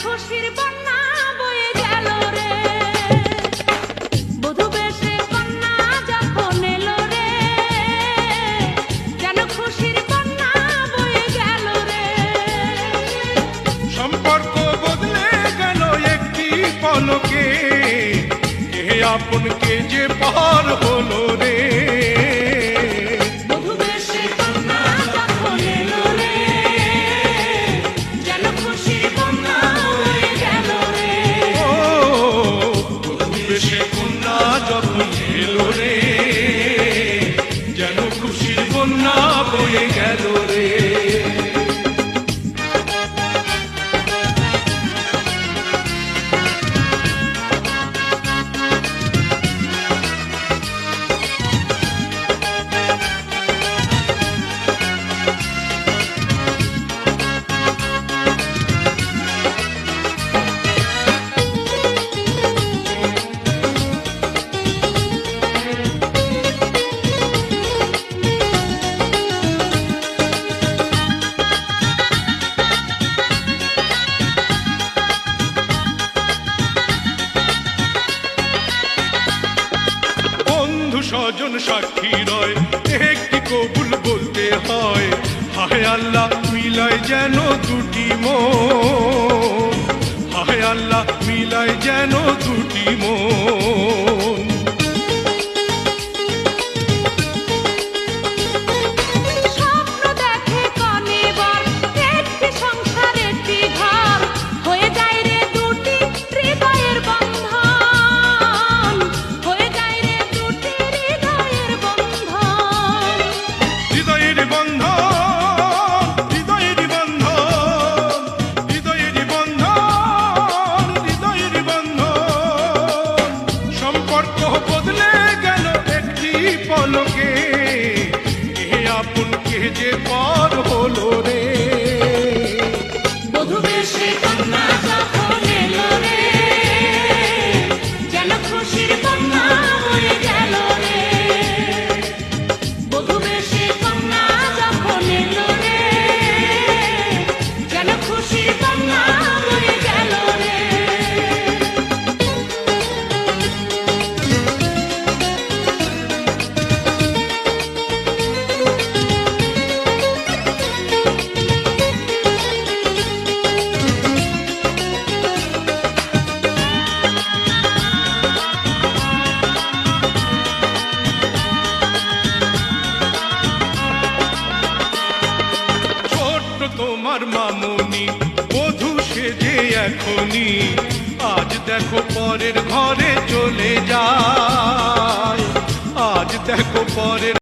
খুশির বন্যা বয়ে গেল রে, বধূ বেশে কন্যা যখন এলো রে, যেন খুশির বন্যা বয়ে গেল রে। সম্পর্ক বদলে গেল একটি পলকে, কে আপন কে যে পার হলো রে। যেন খুশির বন্যা বয়ে গেল রে। স্বজন সাক্ষী রয়, একটি কবুল বলতে হয়। হায় আল্লাহ মিলায় যেন দুটি মন, হায় আল্লাহ মিলায় যেন দুটি মন। যে পার হলো রে, বধূ বেশে কন্যা যখন এলো রে, যেন খুশির বন্যা বয়ে গেল রে। বধূ বেশে কন্যা যখন এলো রে, যেন খুশির বন্যা বয়ে গেল রে। তোমার মামুনি বধূ সেজে এখনি, আজ দেখো পরের ঘরে চলে যায়, আজ দেখো পরের